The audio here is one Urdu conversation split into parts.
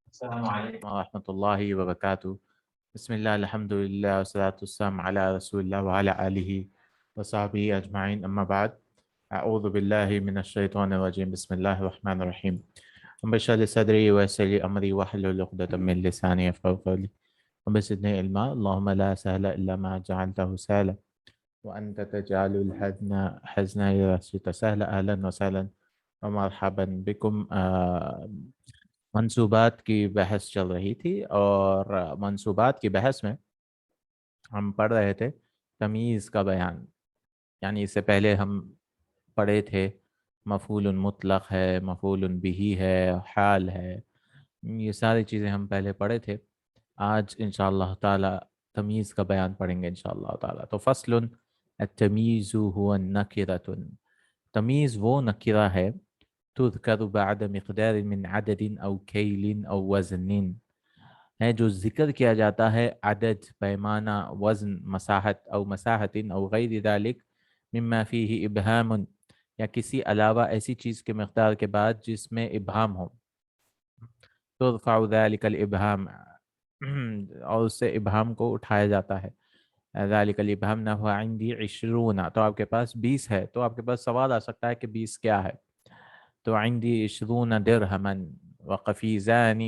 السلام علیکم ورحمۃ اللہ وبرکاتہ۔ بسم اللہ الحمد للہ والصلاۃ والسلام علی رسول اللہ وعلی آلہ وصحبہ اجمعین، اما بعد۔ اعوذ باللہ من الشیطان الرجیم، بسم اللہ الرحمن الرحیم۔ رب اشرح لي صدری ويسر لي امری واحلل عقدۃ من لسانی یفقهوا قولی، رب زدنی علما، اللهم لا سهل الا ما جعلته سهلا وانت تجعل الحزن حزنا اذا شئت سهلا۔ اهلا وسهلا ومرحبا بكم۔ منصوبات کی بحث چل رہی تھی، اور منصوبات کی بحث میں ہم پڑھ رہے تھے تمیز کا بیان، یعنی اس سے پہلے ہم پڑھے تھے مفعول مطلق ہے، مفعول بہ ہے، حال ہے، یہ ساری چیزیں ہم پہلے پڑھے تھے۔ آج انشاءاللہ تعالی تمیز کا بیان پڑھیں گے انشاءاللہ تعالی۔ تو فصل التمیز هو النکرۃ، تمیز وہ نکرہ ہے تذکر بعد مقدار من عدد او کیل او وزن، ہے جو ذکر کیا جاتا ہے عدد، پیمانہ، وزن، مساحت او مساحت او غیر ذلك مما فيه ابہام، یا کسی علاوہ ایسی چیز کے مقدار کے بعد جس میں ابہام ہو، ترفع ذلك الابہام، اور اس سے ابہام کو اٹھایا جاتا ہے۔ ذلك الابہام نحو عندي 20، تو آپ کے پاس 20 ہے، تو آپ کے پاس سوال آ سکتا ہے کہ 20 کیا ہے؟ تو عندي 20 درہما وقفیزان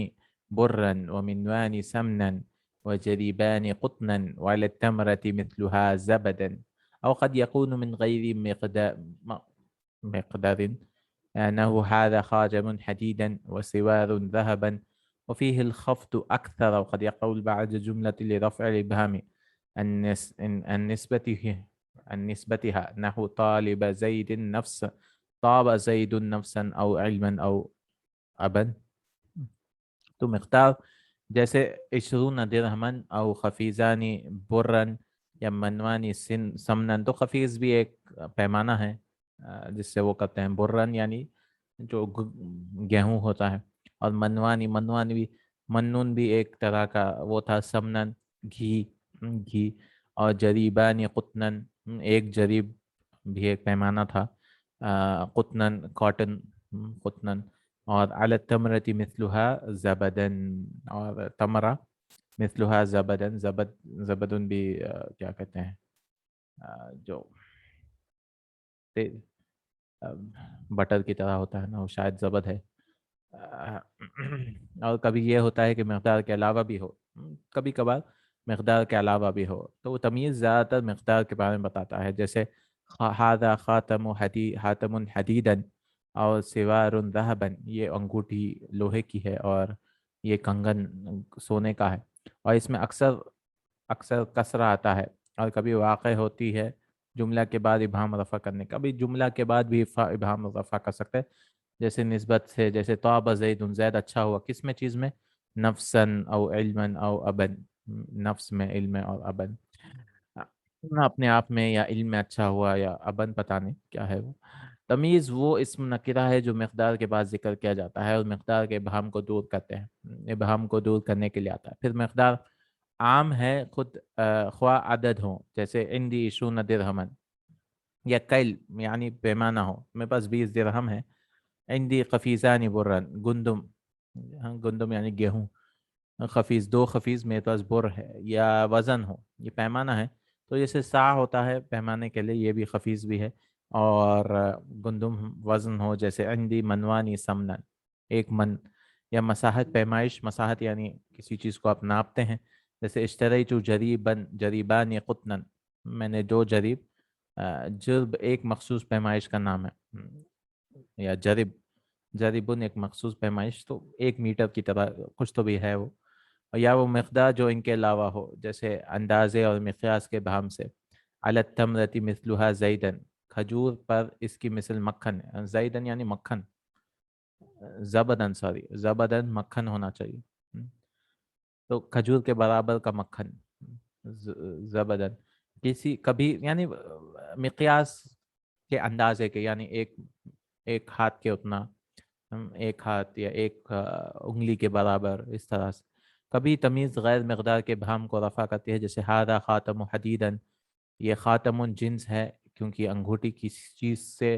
برا ومنوان سمنا وجريبان قطنا وعلى التمرة مثلها زبدا، أو قد يكون من غير مقدار أنه هذا خاتم حديدا وسوار ذهبا وفيه الخفض أكثر، وقد يقول بعد جملة لرفع الإبهام النسبتها نحو طالب زيد نفس، طاب زید نفسا او علما او ابا۔ تو مقدار جیسے 20 درہمن او خفیزانی برن یا منوانی سمنن، تو خفیز بھی ایک پیمانہ ہے جس سے وہ کرتے ہیں، برن یعنی جو گیہوں ہوتا ہے، اور منوانی بھی، منون بھی ایک طرح کا وہ تھا، سمنن گھی، اور جریبانی قطنن، ایک جریب بھی ایک پیمانہ تھا، قطنن کاٹن، قطنن، اور علی التمرة مثلها زبدن، اور تمرہ مثلها زبدن، زبدن بھی کیا کہتے ہیں جو بٹر کی طرح ہوتا ہے نا، وہ شاید زبد ہے۔ اور کبھی یہ ہوتا ہے کہ مقدار کے علاوہ بھی ہو، کبھی کبھار مقدار کے علاوہ بھی ہو، تو وہ تمیز زیادہ تر مقدار کے بارے میں بتاتا ہے، جیسے هذا خاتم حدیدا اور سوار ذهبا، یہ انگوٹھی لوہے کی ہے اور یہ کنگن سونے کا ہے، اور اس میں اکثر کسرہ آتا ہے، اور کبھی واقع ہوتی ہے جملہ کے بعد ابہام رفع کرنے کا، بھی جملہ کے بعد بھی ابہام رفع کر سکتے ہیں، جیسے نسبت سے، جیسے طاب زید، زید اچھا ہوا، کس میں چیز میں؟ نفسن او علما او ابن، نفس میں، علم میں، اور ابن اپنے آپ میں، یا علم میں اچھا ہوا، یا ابن پتہ نہیں کیا ہے وہ۔ تمیز وہ اسم نکرہ ہے جو مقدار کے بعد ذکر کیا جاتا ہے اور مقدار کے ابہام کو دور کرتے ہیں، ابہام کو دور کرنے کے لیے آتا ہے۔ پھر مقدار عام ہے، خود خواہ عدد ہوں، جیسے عندی 20 درہمن، یا کیل یعنی پیمانہ ہو، میرے پاس 20 درہم ہے، عندی قفیزان برن، گندم، گندم یعنی گیہوں، خفیز 2 خفیز میرے پاس بر ہے، یا وزن ہو، یہ پیمانہ ہے، تو جیسے سا ہوتا ہے پیمانے کے لیے، یہ بھی خفیز بھی ہے، اور گندم وزن ہو، جیسے عندی منوانی سمنن، ایک من، یا مساحت پیمائش، مساحت یعنی کسی چیز کو آپ ناپتے ہیں، جیسے اشتریت جریبان قطنن، میں نے 2 جریب، جرب ایک مخصوص پیمائش کا نام ہے، یا جریبن ایک مخصوص پیمائش، تو 1 میٹر کی طرح کچھ تو بھی ہے وہ، یا وہ مقدار جو ان کے علاوہ ہو، جیسے اندازے اور مقیاس کے بہام سے، علی التمرۃ مثلها زیدن، کھجور پر اس کی مثل مکھن ہے، زیدن یعنی مکھن، زبدن مکھن ہونا چاہیے، تو کھجور کے برابر کا مکھن، زبدن، کبھی یعنی مقیاس کے اندازے کے، یعنی ایک ہاتھ کے اتنا، ایک ہاتھ یا ایک انگلی کے برابر، اس طرح سے۔ کبھی تمیز غیر مقدار کے ابہام کو رفع کرتی ہے، جیسے ہذا خاتم حدیدن، یہ خاتم جنس ہے کیونکہ انگوٹھی کسی چیز سے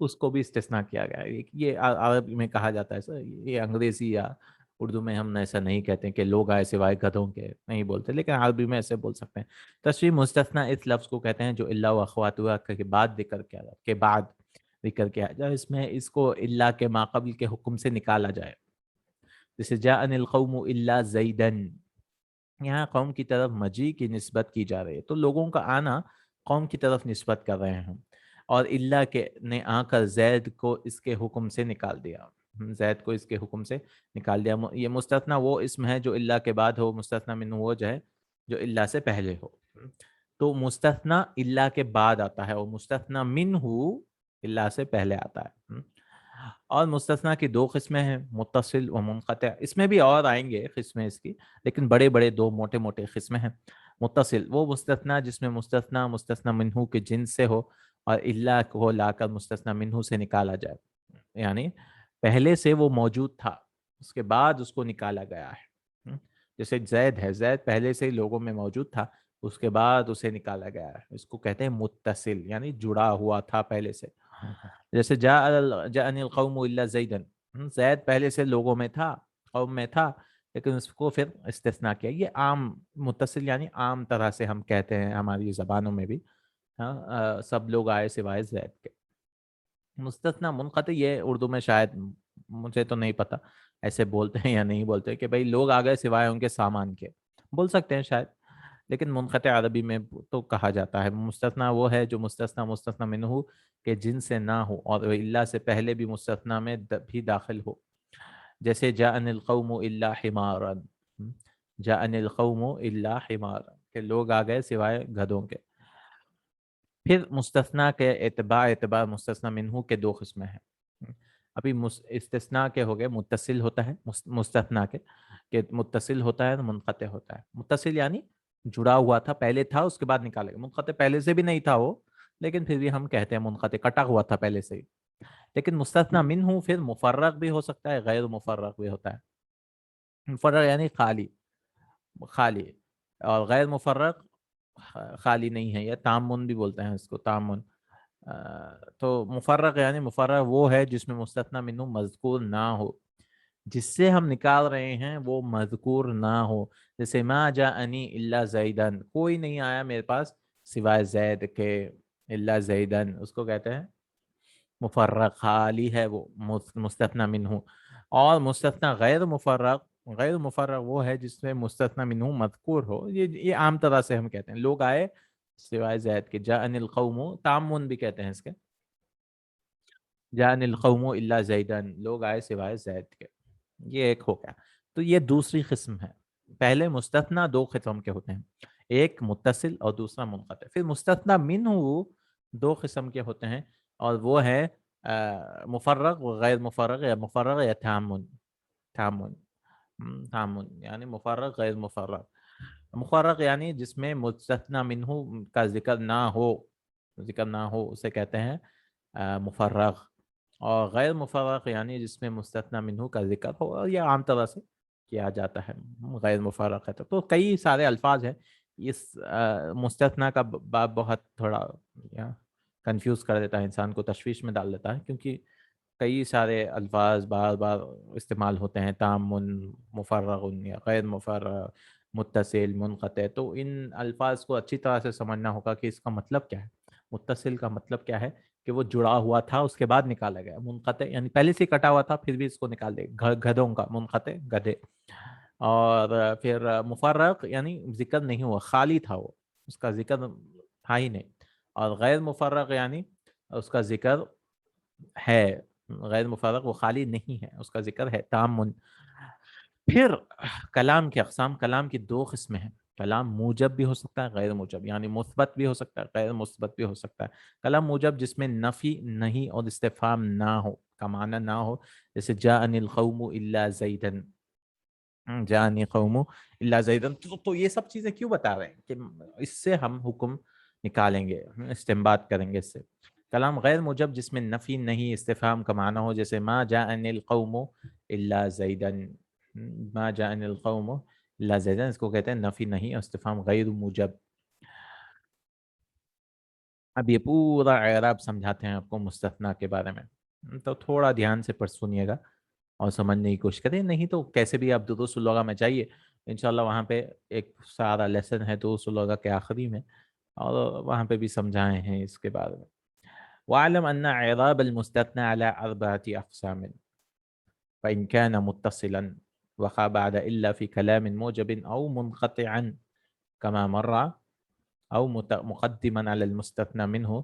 اس کو بھی استثناء کیا گیا ہے. یہ عربی میں کہا جاتا ہے سر. یہ انگریزی یا اردو میں ہم ایسا نہیں کہتے کہ لوگ آئے سوائے گدھوں کے نہیں بولتے, لیکن عربی میں ایسے بول سکتے ہیں. تشریح مستثنیٰ اس لفظ کو کہتے ہیں جو اللہ و اخواتها کے بعد ذکر کیا جائے, کے بعد ذکر کیا جائے, اس میں اس کو اللہ کے ماقبل کے حکم سے نکالا جائے. جیسے جاءنی القوم الا زیدا, یہاں قوم کی طرف مجیء کی نسبت کی جا رہی ہے, تو لوگوں کا آنا قوم کی طرف نسبت کر رہے ہیں, اور اللہ کے نے آ کر زید کو اس کے حکم سے نکال دیا, زید کو اس کے حکم سے نکال دیا. یہ مستثنیٰ وہ اسم ہے جو اللہ کے بعد ہو, مستثنیٰ منہ وہ جو ہے جو اللہ سے پہلے ہو. تو مستثنیٰ اللہ کے بعد آتا ہے اور مستثنیٰ منہ اللہ سے پہلے آتا ہے. اور مستثنیٰ کی دو قسمیں ہیں, متصل و منقطع. اس میں بھی اور آئیں گے قسمیں اس کی, لیکن بڑے بڑے دو موٹے موٹے قسمیں ہیں. متصل وہ مستثنیٰ جس میں مستثنیٰ منہ کے جنس سے ہو اور اللہ کو لا کر مستثنیٰ منہ سے نکالا جائے, یعنی پہلے سے وہ موجود تھا اس کے بعد اس کو نکالا گیا ہے. جیسے زید ہے, زید پہلے سے ہی لوگوں میں موجود تھا, اس کے بعد اسے نکالا گیا ہے. اس کو کہتے ہیں متصل, یعنی جڑا ہوا تھا پہلے سے. جیسے جاءنی القوم الا زیدا, زید پہلے سے لوگوں میں تھا, قوم میں تھا, لیکن اس کو پھر استثناء کیا. یہ عام متصل یعنی عام طرح سے ہم کہتے ہیں ہماری زبانوں میں بھی, سب لوگ آئے سوائے زید کے. مستثنیٰ منقطع یہ اردو میں شاید, مجھے تو نہیں پتا ایسے بولتے ہیں یا نہیں بولتے, کہ بھئی لوگ آ گئے سوائے ان کے سامان کے, بول سکتے ہیں شاید, لیکن منقطع عربی میں تو کہا جاتا ہے. مستثنیٰ وہ ہے جو مستثنیٰ منہ کے جن سے نہ ہو اور اللہ سے پہلے بھی مستثنیٰ میں بھی داخل ہو. جیسے جاءنی القوم الا حمارا, جاءنی القوم الا حمارا, کہ لوگ آ گئے سوائے گدھوں کے. پھر مستثنیٰ کے اعتبار مستثنیٰ منہ کے دو قسمیں ہیں. ابھی استثناء کے ہو گئے, متصل ہوتا ہے مستثنیٰ کے, کہ متصل ہوتا ہے منقطع ہوتا ہے. متصل یعنی جڑا ہوا تھا, پہلے تھا اس کے بعد نکالے گا. منقطع پہلے سے بھی نہیں تھا وہ, لیکن پھر بھی ہم کہتے ہیں منقطع, کٹا ہوا تھا پہلے سے ہی. لیکن مستثنیٰ منہ پھر مفرق بھی ہو سکتا ہے, غیر مفرق بھی ہوتا ہے. مفرق یعنی خالی, خالی, اور غیر مفرق خالی نہیں ہے, یا تامن بھی بولتے ہیں اس کو, تامن. تو مفرق یعنی مفرق وہ ہے جس میں مستثنیٰ منہ مذکور نہ ہو, جس سے ہم نکال رہے ہیں وہ مذکور نہ ہو. جیسے ما جاءنی الا زیدن, کوئی نہیں آیا میرے پاس سوائے زید کے, الا زیدن اس کو کہتے ہیں مفرق, خالی ہے وہ مستثنیٰ منہ. اور مستثنیٰ غیر مفرق وہ ہے جس میں مستثنیٰ منہ مذکور ہو. یہ عام طرح سے ہم کہتے ہیں لوگ آئے سوائے زید کے. جاءنی القوم, تامن بھی کہتے ہیں اس کے, جاءنی القوم الا زیدن, لوگ آئے سوائے زید کے. یہ ایک ہو گیا. تو یہ دوسری قسم ہے. پہلے مستثنیٰ دو قسم کے ہوتے ہیں, ایک متصل اور دوسرا منقطع. پھر مستثنیٰ منہ دو قسم کے ہوتے ہیں, اور وہ ہے مفرق و غیر مفرق, یا تامن. تامن یعنی مفرق غیر مفرق. مفرق یعنی جس میں مستثنیٰ منہ کا ذکر نہ ہو, اسے کہتے ہیں مفرق. اور غیر مفرق یعنی جس میں مستثنیٰ منہ کا ذکر ہو, اور یہ عام طرح سے کیا جاتا ہے غیر مفرق ہے. تو کئی سارے الفاظ ہیں. اس مستثنیٰ کا باب بہت تھوڑا کنفیوز کر دیتا ہے انسان کو, تشویش میں ڈال دیتا ہے, کیونکہ کئی سارے الفاظ بار بار استعمال ہوتے ہیں, تامن, مفرغ یا غیر مفرغ, متصل, منقطع. تو ان الفاظ کو اچھی طرح سے سمجھنا ہوگا کہ اس کا مطلب کیا ہے. متصل کا مطلب کیا ہے کہ وہ جڑا ہوا تھا اس کے بعد نکالا گیا. منقطع یعنی پہلے سے کٹا ہوا تھا پھر بھی اس کو نکال دے, گدھوں کا منقطع, گدھے. اور پھر مفرق یعنی ذکر نہیں ہوا, خالی تھا وہ, اس کا ذکر تھا ہی نہیں. اور غیر مفرق یعنی اس کا ذکر ہے, غیر مفرق وہ خالی نہیں ہے, اس کا ذکر ہے, تامن. پھر کلام کی اقسام. کلام کی دو قسمیں ہیں, کلام موجب بھی ہو سکتا ہے, غیر موجب, یعنی مثبت بھی ہو سکتا ہے, غیر مثبت بھی ہو سکتا ہے. کلام موجب جس میں نفی نہیں اور استفہام نہ ہو, کا معنی نہ ہو, جیسے جاءنی القوم الا زیدن, جاءنی قوم الا زیدن. تو یہ سب چیزیں کیوں بتا رہے ہیں کہ اس سے ہم حکم نکالیں گے, استنباط کریں گے اس سے. کلام غیر موجب جس میں نفی نہیں استفہام کا معنی ہو, جیسے ما جاءنی القوم الا زیدن, ما جاءنی القوم الا زیدن, اس کو کہتے ہیں نفی نہیں اور استفہام غیر موجب. اب یہ پورا اعراب سمجھاتے ہیں آپ کو مستثنا کے بارے میں، تو تھوڑا دھیان سے سنیے گا اور سمجھنے کی کوشش کریں، نہیں تو کیسے بھی آپ دروس اللغہ میں جائیے، انشاءاللہ وہاں پہ ایک سارا لیسن ہے دروس اللغہ کے آخری میں، اور وہاں پہ بھی سمجھائے ہیں اس کے بارے میں۔ وَاعْلَمْ أَنَّ إعراب المستثنى على 4 أقسام، فإن كان متصلا وقع بعد إلا في كلام موجب أو منقطعا كما مر أو مقدما على المستثنى منه،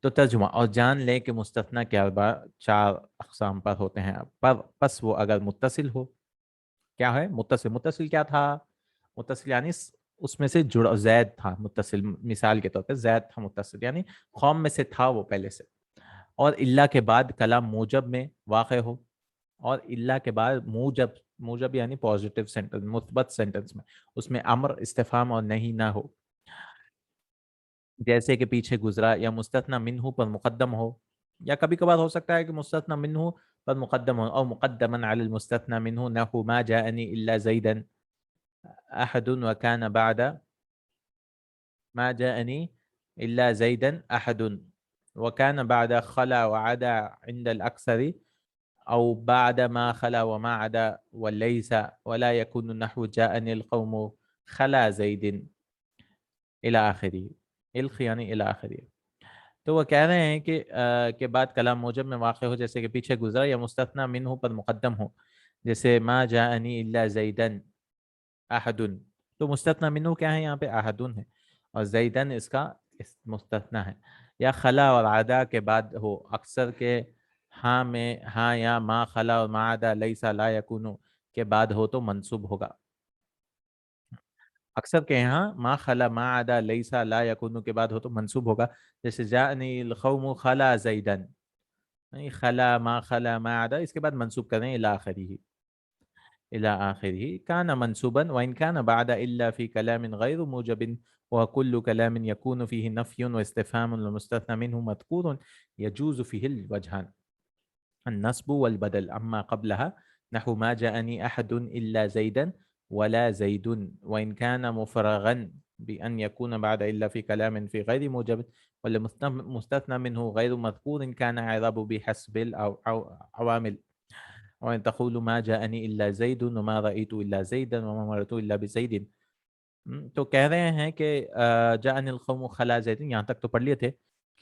تو ترجمہ، اور جان لیں کہ مستثنی کے 4 اقسام پر ہوتے ہیں، پس وہ اگر متصل ہو، کیا ہے متصل؟ متصل کیا تھا؟ متصل یعنی اس میں سے جڑا، زید تھا متصل، مثال کے طور پہ زید تھا متصل، یعنی قوم میں سے تھا وہ پہلے سے، اور اللہ کے بعد کلام موجب میں واقع ہو، اور اللہ کے بعد موجب، موجب یعنی پازیٹیو سینٹنس، مثبت سینٹنس میں، اس میں امر، استفہام اور نہیں نہ ہو، جیسے کہ پیچھے گزرا، یا مستثنی منہ پر مقدم ہو، یا کبھی کبھار ہو سکتا ہے کہ مستثنی منہ پر مقدم ہو، او مقدما علی المستثنی منہ، نحو ما جاءنی الا زیدا احد وكان بعد ما جاءني الا زیدا احد وكان بعد خلا وعدا عند الاكثر، او بعد ما خلا وما عدا وليس ولا يكون نحو جاءني القوم خلا زید الى آخری، الخ یعنی الى آخری۔ تو وہ کہہ رہے ہیں کہ بعد کلام موجب میں واقع ہو، جیسے کہ پیچھے گزرا، یا مستثنی منہ پر مقدم ہو، جیسے ما جاءنی الا زیدن احد، تو مستثنی منہ کیا ہے یہاں پہ؟ احدن ہے، اور زیدن اس کا مستثنی ہے، یا خلا اور عدا کے بعد ہو، اکثر کے ہاں میں ہاں، یا ما خلا اور ما عدا لیسا لا یکونو کے بعد ہو تو منصوب ہوگا، اکثر کے یہاں ما خلا ما عدا لیسا لا یکونو کے بعد ہو تو منصوب ہوگا، جیسے جاءنی القوم خلا زیدن، خلا ما خلا ما عدا، اس کے بعد منصوب کریں الی آخری، إلى آخره، كان منصوبا وإن كان بعد إلا في كلام غير موجب، وكل كلام يكون فيه نفي واستفهام المستثنى منه مذكور يجوز فيه الوجهان، النصب والبدل، أما قبلها نحو ما جاءني أحد إلا زيدا ولا زيد، وإن كان مفرغا بأن يكون بعد إلا في كلام في غير موجب والمستثنى منه غير مذكور، كان إعراب بحسب العوامل، وَإِن تَقُولُ مَا جَاءَنِي إِلَّا زَيْدٌ وَمَا رَأَيْتُ إِلَّا زَيْدًا وَمَا مَرَرْتُ إِلَّا بِزَيْدٍ۔ تو کہہ رہے ہیں کہ جاءنی القوم خلا زید، یہاں تک تو پڑھ لیے تھے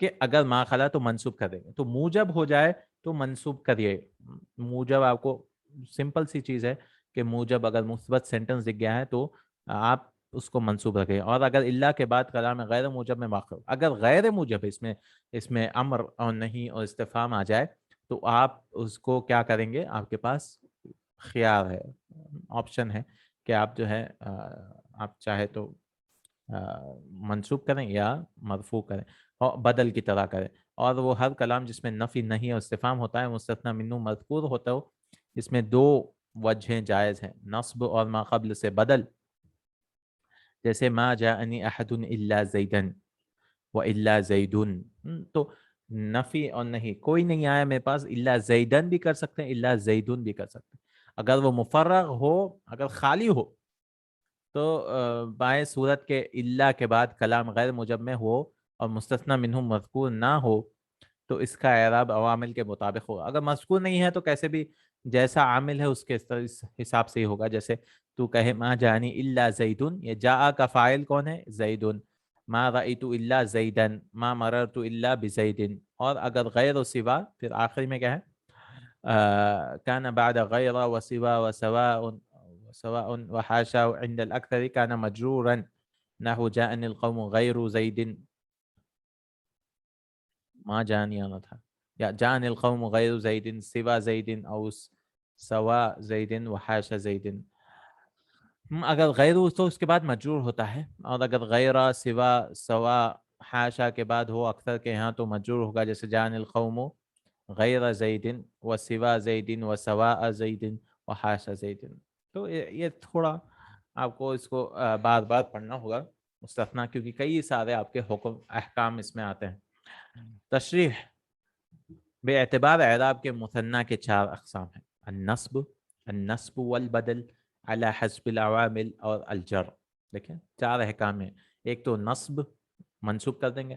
کہ اگر ما خلا تو منصوب کر دیں گے، تو موجب ہو جائے تو منصوب کریے، موجب آپ کو سمپل سی چیز ہے کہ موجب اگر مثبت سینٹنس دکھ گیا ہے تو آپ اس کو منصوب رکھیں، اور اگر اللہ کے بعد کلام غیر موجب میں واقع، اگر غیر موجب اس میں امر اور نہیں اور استفہام آ جائے تو آپ اس کو کیا کریں گے؟ آپ کے پاس خیار ہے، آپشن ہے کہ آپ جو ہے آپ چاہے تو منصوب کریں یا مرفوع کریں، اور بدل کی طرح کریں، اور وہ ہر کلام جس میں نفی نہیں اور استفہام ہوتا ہے، مستثنی منہ مذکور ہوتا ہو، اس میں 2 وجہیں جائز ہیں، نصب اور ما قبل سے بدل، جیسے ما جاءنی احد الا زیدن و الا زیدن، تو نفی اور نہیں، کوئی نہیں آیا میرے پاس، الا زیدن بھی کر سکتے ہیں، الا زیدن بھی کر سکتے ہیں، اگر وہ مفرغ ہو، اگر خالی ہو تو بائیں صورت کے الا کے بعد کلام غیر موجب میں ہو اور مستثنی منہ مذکور نہ ہو تو اس کا اعراب عوامل کے مطابق ہوگا، اگر مذکور نہیں ہے تو کیسے بھی جیسا عامل ہے اس کے اس حساب سے ہی ہوگا، جیسے تو کہے ما جانی الا زیدن، یہ جاء کا فاعل کون ہے؟ زیدن، ما رأیت الا زیدن، ما مررت الا بزیدن، اور اگر غیر و سوا پھر آخری میں کیا ہے؟ كان بعد غير وسوا وسواء وحاشا عند الأكثر كان مجرورا، نحو جاءني القوم غير زيد، ما جاني آنا تھا، یا جاءني القوم غير زيد سوا زيد أو سوا زيد وحاشا زيد، اگر غیر تو اس کے بعد مجرور ہوتا ہے، اور اگر غیر سوا سوا حاشا کے بعد ہو اکثر کے یہاں تو مجرور ہوگا، جیسے جاءني القوم غیر زید و سوا زید و سواء زید و حاشا زید، تو یہ تھوڑا آپ کو اس کو بار بار پڑھنا ہوگا مستثنی، کیونکہ کئی سارے آپ کے حکم احکام اس میں آتے ہیں۔ تشریح، بے اعتبار اعراب کے مثنی کے 4 اقسام ہیں، النصب والبدل علی حسب العوامل اور الجر، دیکھیں 4 احکام ہیں، ایک تو نصب، منصوب کر دیں گے،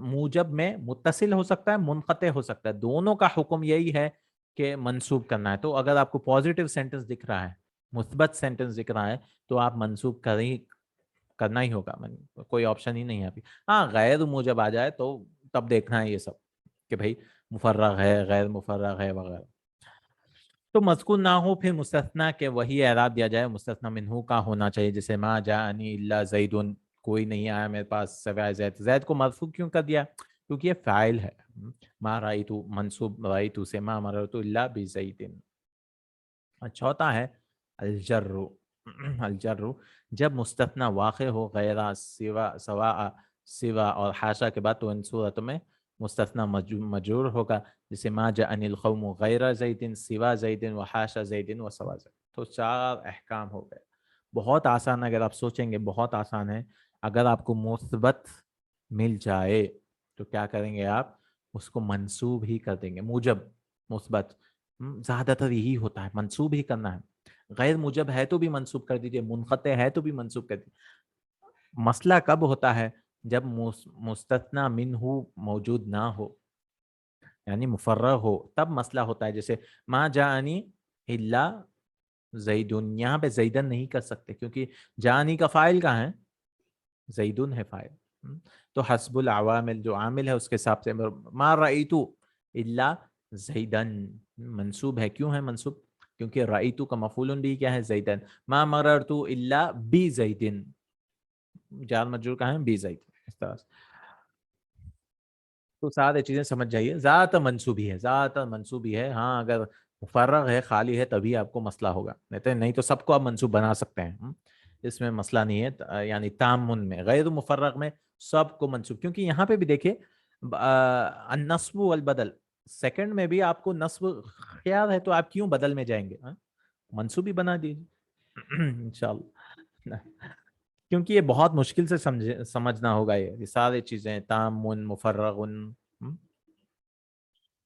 موجب میں متصل ہو سکتا ہے، منقطع ہو سکتا ہے، دونوں کا حکم یہی ہے کہ منسوب کرنا ہے. تو اگر آپ کو پازیٹیو سینٹنس دکھ رہا ہے، مثبت سینٹنس دکھ رہا ہے، تو آپ منسوب کرنا ہی ہوگا، کوئی آپشن ہی نہیں ہے ابھی. ہاں غیر موجب آ جائے تو تب دیکھنا ہے یہ سب کہ بھائی مفرغ ہے، غیر مفرغ ہے وغیرہ. تو مذکور نہ ہو پھر مستثنا کے وہی اعراب دیا جائے، مستثنا منہو کا ہونا چاہیے. جیسے ما جاءنی الا زیدن، کوئی نہیں آیا میرے پاس سوائے زید. زید کو مرفوع کیوں کر دیا؟ کیونکہ یہ فاعل ہے. ما رأیتو منصوب رأیتو سے، ما مررت الا بزید. چوتھا ہے الجر. الجر جب مستثنا واقع ہو غیر سوا سوا سوا اور حاشا کے بعد، تو ان صورتوں میں مستثنا مجرور ہوگا. جیسے ما جاءنی القوم غیر زید سوا زید وحاشا زید وسوا زید. تو 4 احکام ہو گئے. بہت آسان ہے، اگر آپ سوچیں گے بہت آسان ہے. اگر آپ کو مثبت مل جائے تو کیا کریں گے آپ؟ اس کو منصوب ہی کر دیں گے. موجب مثبت زیادہ تر یہی ہوتا ہے، منصوب ہی کرنا ہے. غیر موجب ہے تو بھی منصوب کر دیجئے، منقطع ہے تو بھی منصوب کر دیجئے. مسئلہ کب ہوتا ہے؟ جب مستثنا منہ موجود نہ ہو، یعنی مفرغ ہو، تب مسئلہ ہوتا ہے. جیسے ما جاءنی الا زیدن، یہاں پہ زیدن نہیں کر سکتے کیونکہ جانی کا فاعل کہاں ہے؟ زیدن ہے فاعل. تو حسب العوامل، جو عامل ہے اس کے حساب سے. ما رأیتو الا زیدن منصوب ہے. کیوں ہے منصوب؟ کیونکہ رأیتو کا مفعول بھی کیا ہے؟ زیدن. ما مررتو الا بی زیدن، جار مجرور کہاں ہے؟ بی زید. اس طرح سے تو سارے چیزیں سمجھ جائیے. ذات منصوبی ہے، ذات منصوبی ہے. ہاں اگر مفرغ ہے، خالی ہے، تبھی آپ کو مسئلہ ہوگا. نہیں تو سب کو آپ منصوب بنا سکتے ہیں، اس میں مسئلہ نہیں ہے. یعنی تامن میں، غیر مفرغ میں سب کو منصوب. کیونکہ یہاں پہ بھی دیکھیں النصب والبدل، سیکنڈ میں بھی آپ کو نصب خیال ہے تو آپ کیوں بدل میں جائیں گے؟ منصوب ہی بنا دیجیے انشاءاللہ. کیونکہ یہ بہت مشکل سے سمجھنا ہوگا. یہ سارے چیزیں تامن مفرغ.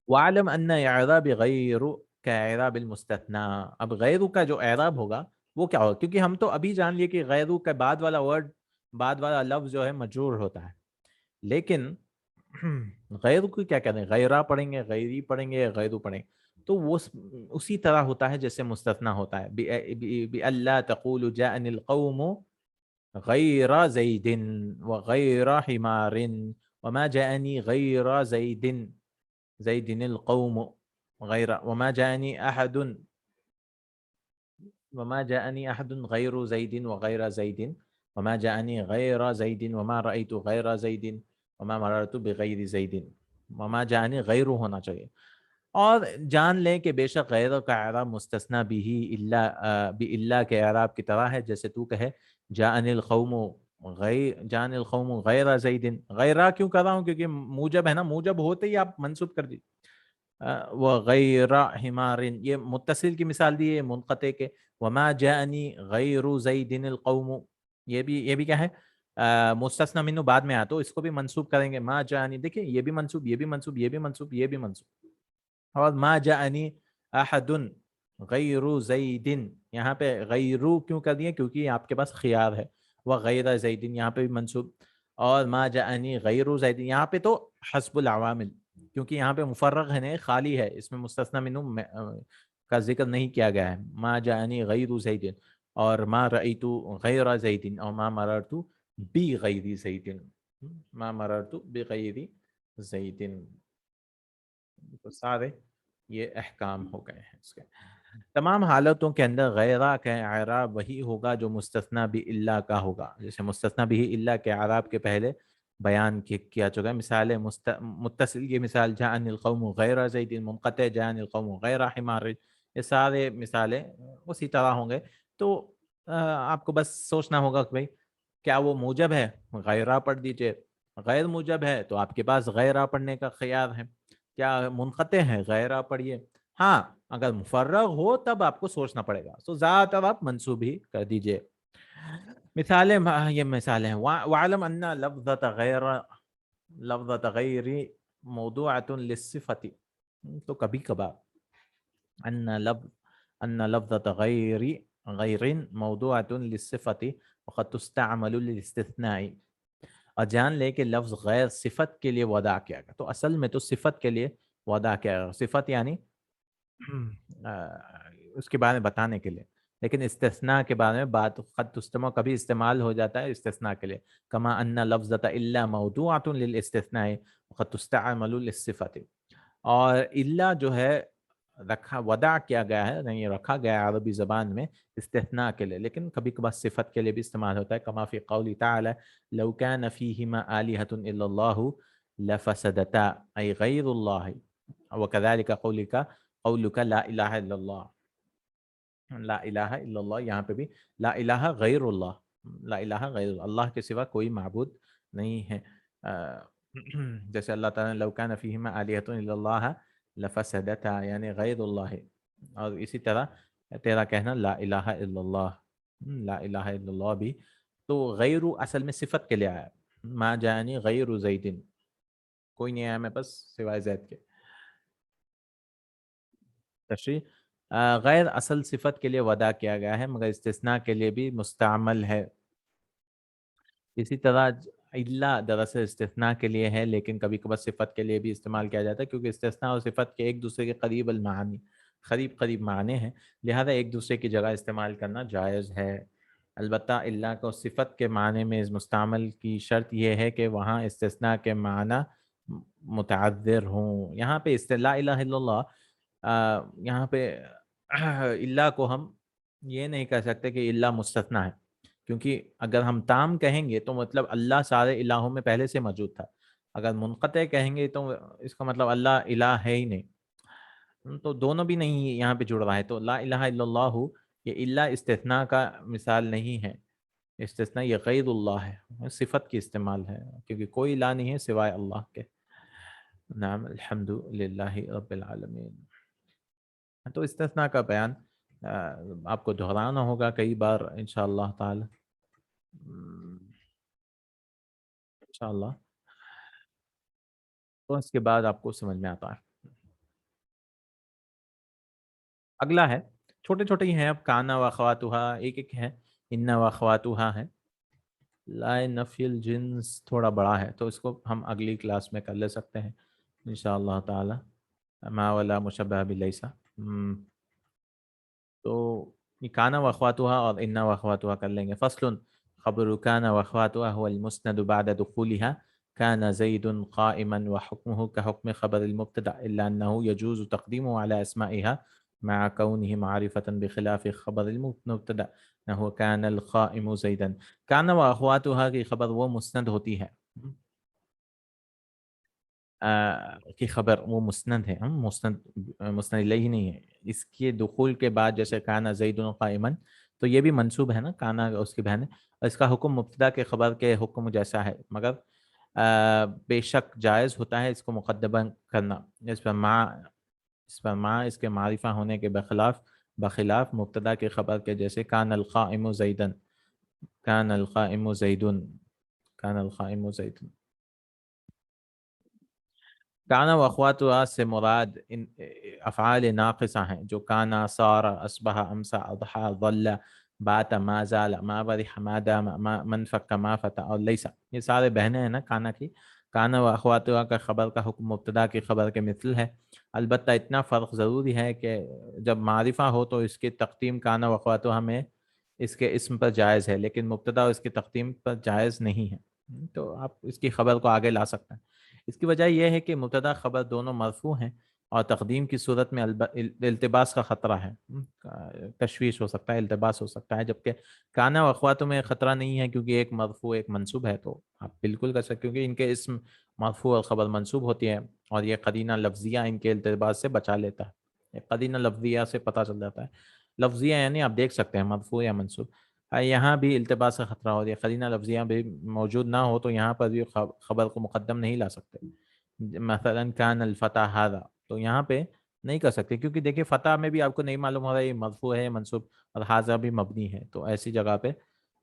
وعلم ان اعراب غیر كاعراب المستثنى. اب غیر کا جو اعراب ہوگا وہ کیا ہوگا؟ کیونکہ ہم تو ابھی جان لیے کہ غیر کا بعد والا ورڈ، بعد والا لفظ جو ہے مجرور ہوتا ہے. لیکن غیر کو کیا کہتے ہیں؟ غیرہ پڑھیں گے، غیری پڑھیں گے، غیرو پڑھیں گے. تو وہ اسی طرح ہوتا ہے جیسے مستثنی ہوتا ہے. بِأَلَّا تَقُولُ جَاءَنِي الْقَوْمُ غَيْرَ زَيْدٍ وَغَيْرَ حِمَارٍ وَمَا جَاءَنِي غَيْرَ زَيْدٍ زَيْدٍ الْقَوْمُ غَيْرَ وَمَا جَاءَنِي أَحَدٌ غَيْرُ زَيْدٍ وَغَيْرَ زَيْدٍ وَمَا جَاءَنِي غَيْرَ زَيْدٍ وَمَا رَأَيْتُ غَيْرَ زَيْدٍ وَمَا مَرَرْتُ بِغَيْرِ زَيْدٍ. وَمَا جَاءَنِي غَيْرُ ہونا چاہیے. اور جان لیں کہ بے شک غیر کا اعراب مستثنی بِإِلَّا کے اعراب کی طرح ہے. جیسے تو کہے جاءنی القوم غیر زید. غیرہ کیوں کر رہا ہوں؟ کیونکہ موجب ہے نا، موجب ہوتے ہی آپ منصوب کر دیجیے. وغیر حمار، یہ متصل کی مثال دی ہے منقطع کے. وما جاءنی غیر زید القوم، یہ بھی کیا ہے؟ مستثنی منہ بعد میں تو اس کو بھی منصوب کریں گے. ما جاءنی، دیکھیں یہ بھی منصوب، یہ بھی منصوب، یہ بھی منصوب، یہ بھی منصوب. اور ما جاءنی احد غیر زید، یہاں پہ غیرو کیوں کر دیے؟ کیونکہ آپ کے پاس خیار ہے. وغیر زید یہاں پہ بھی منصوب. اور ما جاءنی غیر زید یہاں پہ تو حسب العوامل، کیونکہ یہاں پہ مفرغ ہے نہیں، خالی ہے، اس میں مستثنی منہ کا ذکر نہیں کیا گیا ہے. ما جاءنی غیر زید اور ما رأیت غیر زید اور ما مررت بغیر زید. ما مررت بغیر زید. تو سارے یہ احکام ہو گئے ہیں اس کے. تمام حالتوں کے اندر غیرہ کا اعراب وہی ہوگا جو مستثنی بِإِلَّا کا ہوگا. جیسے مستثنی بِإِلَّا کے اعراب کے پہلے بیان کیا چکا ہے. مثال متصل کی مثال جاءنی القوم غیر زید، منقطع جاءنی القوم غیر حمار. یہ سارے مثالیں اسی طرح ہوں گے. تو آپ کو بس سوچنا ہوگا کہ بھائی کیا وہ موجب ہے؟ غیرہ پڑھ دیجئے. غیر موجب ہے تو آپ کے پاس غیرہ پڑھنے کا خیار ہے. کیا منقطع ہے؟ غیرہ پڑھیے. ہاں اگر مفرغ ہو تب آپ کو سوچنا پڑے گا. تو زیادہ تر آپ منصوب ہی کر دیجئے. مثالیں، یہ مثالیں ہیں. وَعَلَمْ أَنَّ لَفْظَةَ غَيْرِ مَوْضُوعَةٌ لِلصِّفَةِ. تو کبھی کبھار أن لفظة غير موضوعة للصفة وقد تستعمل للاستثناء. اور جان لے کہ لفظ غیر صفت کے لیے وضع کیا گیا، تو اصل میں تو صفت کے لیے وضع کیا گیا، صفت یعنی آ، اس کے بارے میں بتانے کے لیے، لیکن استثناء کے بارے میں بات قد تستمع کبھی استعمال ہو جاتا ہے استثناء کے لیے، کما ان لفظۃ الا موضوعۃ للاستثناء وقد تستعمل للصفت، اور الا جو ہے رکھا وضع کیا گیا ہے، نہیں رکھا گیا ہے عربی زبان میں استثناء کے لیے، لیکن کبھی کبھار صفت کے لیے بھی استعمال ہوتا ہے، کما فی قول تعالی لو كان فیہما آلہۃ الا اللہ لفسدتا ای غیر اللہ، وکذلک قولک لا الہ الا اللہ، لا الہ الا اللہ یہاں پہ بھی لا الہ غیر اللہ، لا الہ غیر اللہ، اللہ کے سوا کوئی معبود نہیں ہے، جیسے اللہ تعالیٰ نے لو کان فیہما آلہۃ الا اللہ لفسدتا یعنی غیر اللہ، اور اسی طرح تیرا کہنا لا الہ الا اللہ، لا الہ الا اللہ بھی، تو غیر اصل میں صفت کے لیے آیا، ما جانی غیر زیدن، کوئی نہیں آیا میں پاس سوائے زید کے، تشریح غیر اصل صفت کے لیے وضع کیا گیا ہے مگر استثناء کے لیے بھی مستعمل ہے، اسی طرح الا دراصل استثناء کے لیے ہے لیکن کبھی کبھار صفت کے لیے بھی استعمال کیا جاتا ہے، کیونکہ استثناء اور صفت کے ایک دوسرے کے قریب المعانی، قریب قریب معنی ہیں، لہذا ایک دوسرے کی جگہ استعمال کرنا جائز ہے، البتہ الا کو صفت کے معنی میں مستعمل کی شرط یہ ہے کہ وہاں استثناء کے معنی متعذر ہوں، یہاں پہ لا الہ الا اللہ، یہاں پہ الا کو ہم یہ نہیں کہہ سکتے کہ الا مستثنیٰ ہے، کیونکہ اگر ہم تام کہیں گے تو مطلب اللہ سارے الہوں میں پہلے سے موجود تھا، اگر منقطع کہیں گے تو اس کا مطلب اللہ الہ ہے ہی نہیں، تو دونوں بھی نہیں یہاں پہ جڑ رہا ہے، تو لا الہ الا اللہ یہ الا استثناء کا مثال نہیں ہے، استثناء یہ غیر اللہ ہے، صفت کی استعمال ہے، کیونکہ کوئی الہ نہیں ہے سوائے اللہ کے، نعم الحمد للہ رب العالمین، تو استثناء کا بیان آپ کو دہرانا ہوگا کئی بار انشاءاللہ تعالی، انشاءاللہ، تو اس کے بعد آپ کو سمجھ میں آتا ہے، اگلا ہے چھوٹے چھوٹے ہی ہیں، اب کانا و خواتہا ایک ایک ہے، ان و خواتہا ہے، لا نفی الجنس تھوڑا بڑا ہے تو اس کو ہم اگلی کلاس میں کر لے سکتے ہیں انشاءاللہ تعالی، ما ولا مشبہ بلیسا، تو یہ کانا و اخواتها اور ان و اخواتها کر لیں گے، فصل خبر کان و اخواتها هو المسند بعد دخولها كان زيد قائما وحكمه كحكم خبر المبتدا الا انه يجوز تقديمه على اسمائها مع كونه معرفة بخلاف خبر المبتدا انه كان القائم زيدا، کان و اخواتها کی خبر وہ مسند ہوتی ہے کی خبر، وہ مسند ہے، مسند الیہ نہیں ہے، اس کے دخول کے بعد جیسے کانا زید قائما تو یہ بھی منصوب ہے نا، کانا اس کی بہن ہے، اور اس کا حکم مبتدا کے خبر کے حکم جیسا ہے، مگر بے شک جائز ہوتا ہے اس کو مقدمہ کرنا، اس پر ما اس کے معرفہ ہونے کے بخلاف مبتدا کے خبر کے، جیسے کان القائم زیدن، کان القائم زیدن، کان القائم زیدن، کانا و اخواتها سے مراد ان افعال ناقصہ ہیں جو کانا، سار، اصبح، امسا، اضحى، ظل، بات، ما زال، ما برح، ما دام، ما من فک، ما فتح اور لیسا، یہ سارے بہنیں ہیں نا کانا کی، کانا و اخواتها کا خبر کا حکم مبتدا کی خبر کے مثل ہے، البتہ اتنا فرق ضروری ہے کہ جب معرفہ ہو تو اس کی تقدیم کانا و اخواتها میں اس کے اسم پر جائز ہے، لیکن مبتدا اس کی تقدیم پر جائز نہیں ہے، تو آپ اس کی خبر کو آگے لا سکتے ہیں، اس کی وجہ یہ ہے کہ مبتدا خبر دونوں مرفوع ہیں اور تقدیم کی صورت میں التباس کا خطرہ ہے، تشویش ہو سکتا ہے، التباس ہو سکتا ہے، جبکہ کانا و اخواتوں میں خطرہ نہیں ہے کیونکہ ایک مرفوع ایک منصوب ہے، تو آپ بالکل کر سکتے کیونکہ ان کے اسم مرفوع اور خبر منصوب ہوتی ہے، اور یہ قرینہ لفظیہ ان کے التباس سے بچا لیتا ہے، یہ قرینہ لفظیہ سے پتہ چل جاتا ہے، لفظیہ یعنی آپ دیکھ سکتے ہیں مرفوع یا منصوب، یہاں بھی التباس کا خطرہ ہو، یہ قرینہ لفظیہ بھی موجود نہ ہو تو یہاں پر بھی خبر کو مقدم نہیں لا سکتے، مثلا کان الفتح ھذا، تو یہاں پہ نہیں کر سکتے کیونکہ دیکھیں فتح میں بھی آپ کو نہیں معلوم ہو رہا ہے یہ مرفوع ہے منصوب، اور ھذا بھی مبنی ہے، تو ایسی جگہ پہ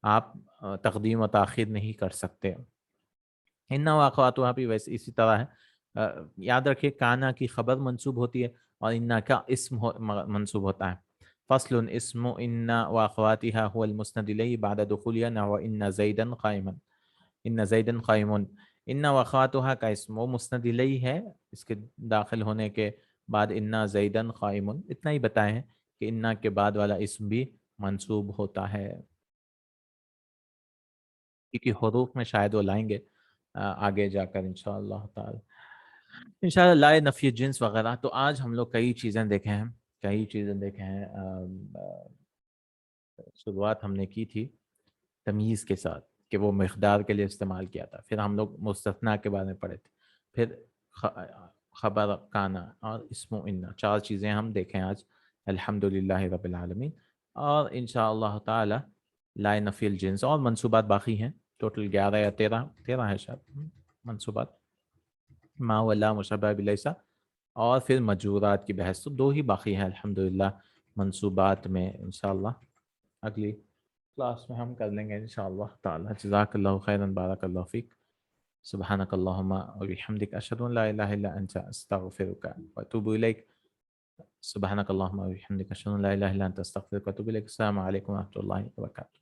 آپ تقدیم و تاخیر نہیں کر سکتے، ان واقعاتها بھی ویسے اسی طرح ہے، یاد رکھیں کانا کی خبر منصوب ہوتی ہے اور انا کا اسم منصوب ہوتا ہے، فصل اسم ان واخواتها هو المسند الیہ بعد دخولها نحو ان زیدا قائما، ان زیدن قائم، ان وخاتها کا اسم وہ مسند الیہ ہے، اس کے داخل ہونے کے بعد ان زیدن قائم، اتنا ہی بتائے ہیں کہ ان کے بعد والا اسم بھی منصوب ہوتا ہے، کیونکہ حروف میں شاید وہ لائیں گے آگے جا کر انشاءاللہ تعالی، انشاءاللہ لائے نفی جنس وغیرہ۔ تو آج ہم لوگ کئی چیزیں دیکھے ہیں، کئی چیزیں دیکھے ہیں۔ شروعات ہم نے کی تھی تمیز کے ساتھ کہ وہ مقدار کے لیے استعمال کیا تھا، پھر ہم لوگ مستثنا کے بارے میں پڑھے تھے، پھر خبر کانا اور اسم و انا، چار چیزیں ہم دیکھیں آج الحمدللہ رب العالمین۔ اور انشاءاللہ تعالی لا نفی الجنس اور منصوبات باقی ہیں، ٹوٹل 11 یا 13 ہے شاید منصوبات، ما ولا مشبہ بلیسا، اور پھر مجرورات کی بحث، تو 2 ہی باقی ہیں الحمدللہ منصوبات میں، انشاءاللہ اگلی کلاس میں ہم کر لیں گے انشاءاللہ تعالی۔ جزاک اللہ خیرا، بارک اللہ فیک، سبحانک اللہم و بحمدک، اشہد ان لا الہ الا انت، استغفرک و اتوب الیک، سبحانک اللہم و بحمدک، اشہد ان لا الہ الا انت، استغفرک و اتوب الیک۔ السلام علیکم و رحمۃ اللہ وبرکاتہ۔